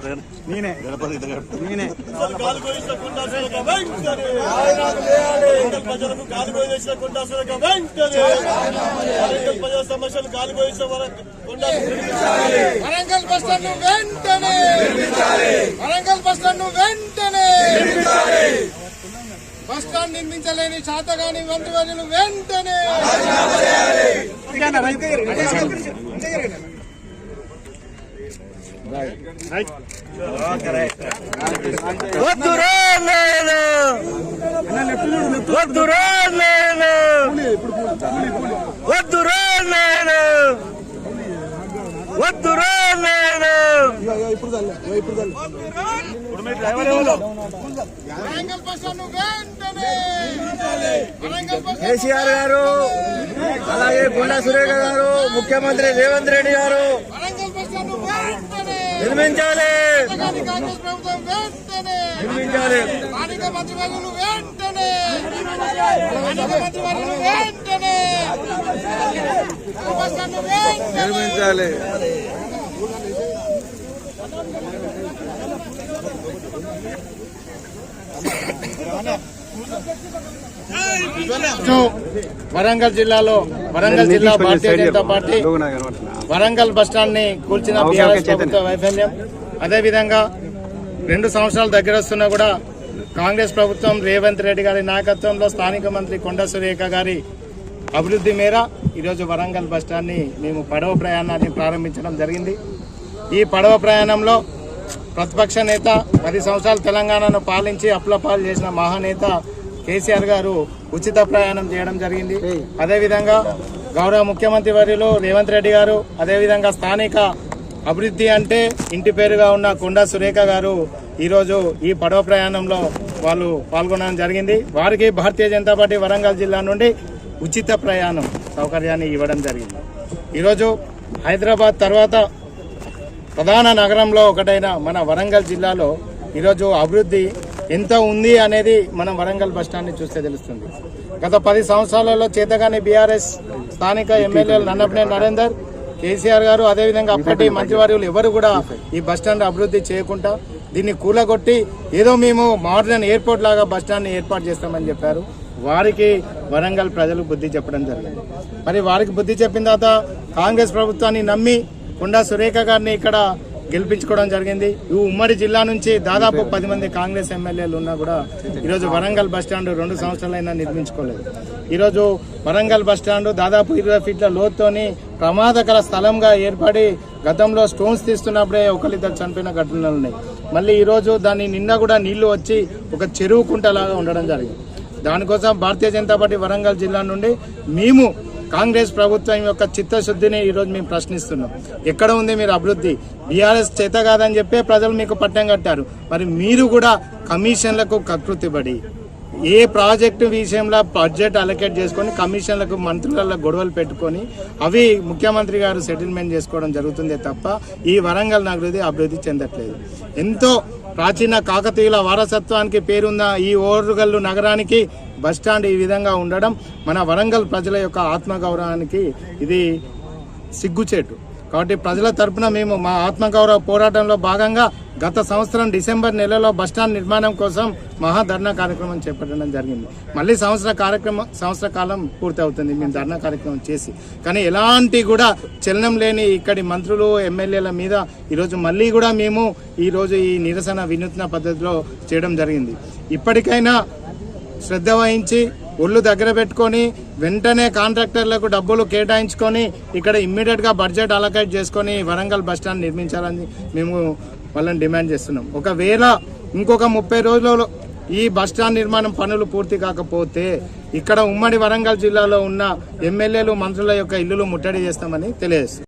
నేనే నేనే ప్రజలకు గాలిగోయి చేసిన కొండాసులకు ప్రజల సమస్యలు గాలిగోయి వరంగల్ బస్ స్టాండ్ వెంటనే వరంగల్ బస్ స్టాండ్ వెంటనే బస్ స్టాండ్ నిర్మించలేని శాతగాని మంత్రివర్యులు వెంటనే కేసీఆర్ గారు అలాగే కొండా సురేఖ గారు ముఖ్యమంత్రి రేవంత్ రెడ్డి గారు నిర్మించాలి నిర్మించాలి నిర్మించాలి. వరంగల్ జిల్లాలో వరంగల్ జిల్లా భారతీయ జనతా పార్టీ వరంగల్ బస్టాండ్ ని కూల్చిన బీఆర్ఎస్ ప్రభుత్వ వైఫల్యం, అదేవిధంగా 2 సంవత్సరాల దగ్గర వస్తున్నా కూడా కాంగ్రెస్ ప్రభుత్వం రేవంత్ రెడ్డి గారి నాయకత్వంలో స్థానిక మంత్రి కొండా సురేఖ గారి అభివృద్ధి మేర ఈరోజు వరంగల్ బస్టాండ్ ని మేము పడవ ప్రయాణాన్ని ప్రారంభించడం జరిగింది. ఈ పడవ ప్రయాణంలో ప్రతిపక్ష నేత 10 సంవత్సరాలు తెలంగాణను పాలించి అప్లపాలు చేసిన మహానేత కేసీఆర్ గారు ఉచిత ప్రయాణం చేయడం జరిగింది. అదేవిధంగా గౌరవ ముఖ్యమంత్రి వర్యులు రేవంత్ రెడ్డి గారు, అదేవిధంగా స్థానిక అభివృద్ధి అంటే ఇంటి పేరుగా ఉన్న కొండా సురేఖ గారు ఈరోజు ఈ పడవ ప్రయాణంలో వాళ్ళు పాల్గొనడం జరిగింది. వారికి భారతీయ జనతా పార్టీ వరంగల్ జిల్లా నుండి ఉచిత ప్రయాణం సౌకర్యాన్ని ఇవ్వడం జరిగింది. ఈరోజు హైదరాబాద్ తర్వాత ప్రధాన నగరంలో ఒకటైన మన వరంగల్ జిల్లాలో ఈరోజు అభివృద్ధి ఎంత ఉంది అనేది మనం వరంగల్ బస్టాండ్ని చూస్తే తెలుస్తుంది. గత 10 సంవత్సరాలలో చేతగాని బీఆర్ఎస్ స్థానిక ఎమ్మెల్యేలు నన్నపనేని నరేందర్, కేసీఆర్ గారు, అదేవిధంగా అప్పటి మంత్రివర్యులు ఎవరు కూడా ఈ బస్టాండ్ అభివృద్ధి చేయకుండా దీన్ని కూలగొట్టి ఏదో మేము మోడర్న్ ఎయిర్పోర్ట్ లాగా బస్టాండ్ని ఏర్పాటు చేస్తామని చెప్పారు. వారికి వరంగల్ ప్రజలు బుద్ధి చెప్పడం జరిగింది. మరి వారికి బుద్ధి చెప్పిన తర్వాత కాంగ్రెస్ ప్రభుత్వాన్ని నమ్మి కొండా సురేఖ గారిని ఇక్కడ గెలిపించుకోవడం జరిగింది. ఈ ఉమ్మడి జిల్లా నుంచి దాదాపు 10 మంది కాంగ్రెస్ ఎమ్మెల్యేలు ఉన్నా కూడా ఈరోజు వరంగల్ బస్టాండ్ 2 సంవత్సరాలైనా నిర్మించుకోలేదు. ఈరోజు వరంగల్ బస్టాండ్ దాదాపు 20 ఫీట్ల లోతుతోని ప్రమాదకర స్థలంగా ఏర్పడి గతంలో స్టోన్స్ తీస్తున్నప్పుడే ఒకరిద్దరు చనిపోయిన ఘటనలు ఉన్నాయి. మళ్ళీ ఈరోజు దాని నిండా కూడా నీళ్లు వచ్చి ఒక చెరువు కుంటలాగా ఉండడం జరిగింది. దానికోసం భారతీయ జనతా పార్టీ వరంగల్ జిల్లా నుండి మేము కాంగ్రెస్ ప్రభుత్వం యొక్క చిత్తశుద్ధిని ఈరోజు మేము ప్రశ్నిస్తున్నాం. ఎక్కడ ఉంది మీరు అభివృద్ధి? బీఆర్ఎస్ చేత కాదని చెప్పే ప్రజలు మీకు పట్టం కట్టారు. మరి మీరు కూడా కమిషన్లకు కకృతిపడి ఏ ప్రాజెక్టు విషయంలో బడ్జెట్ అలొకేట్ చేసుకొని కమిషన్లకు మంత్రుల గొడవలు పెట్టుకొని అవి ముఖ్యమంత్రి గారు సెటిల్మెంట్ చేసుకోవడం జరుగుతుందే తప్ప ఈ వరంగల్ నగరం అభివృద్ధి చెందట్లేదు. ఎంతో ప్రాచీన కాకతీయుల వారసత్వానికి పేరున్న ఈ ఓరుగల్లు నగరానికి బస్టాండ్ ఈ విధంగా ఉండడం మన వరంగల్ ప్రజల యొక్క ఆత్మగౌరవానికి ఇది సిగ్గుచేటు. కాబట్టి ప్రజల తరపున మేము మా ఆత్మగౌరవ పోరాటంలో భాగంగా గత సంవత్సరం డిసెంబర్ నెలలో బస్టాండ్ నిర్మాణం కోసం మహాధర్నా కార్యక్రమం చేపట్టడం జరిగింది. మళ్ళీ సంవత్సర కాలం పూర్తి అవుతుంది మేము ధర్నా కార్యక్రమం చేసి. కానీ ఎలాంటి కూడా చలనం లేని ఇక్కడి మంత్రులు ఎమ్మెల్యేల మీద ఈరోజు మళ్ళీ కూడా మేము ఈరోజు ఈ నిరసన వినూత్న పద్ధతిలో చేయడం జరిగింది. ఇప్పటికైనా శ్రద్ధ వహించి ఒళ్ళు దగ్గర పెట్టుకొని వెంటనే కాంట్రాక్టర్లకు డబ్బులు కేటాయించుకొని ఇక్కడ ఇమ్మీడియట్గా బడ్జెట్ అలొకేట్ చేసుకొని వరంగల్ బస్టాండ్ నిర్మించాలని మేము వాళ్ళని డిమాండ్ చేస్తున్నాం. ఒకవేళ ఇంకొక 30 రోజులలో ఈ బస్టాండ్ నిర్మాణం పనులు పూర్తి కాకపోతే ఇక్కడ ఉమ్మడి వరంగల్ జిల్లాలో ఉన్న ఎమ్మెల్యేలు మంత్రుల యొక్క ఇల్లులు ముట్టడి చేస్తామని తెలియజేస్తున్నాం.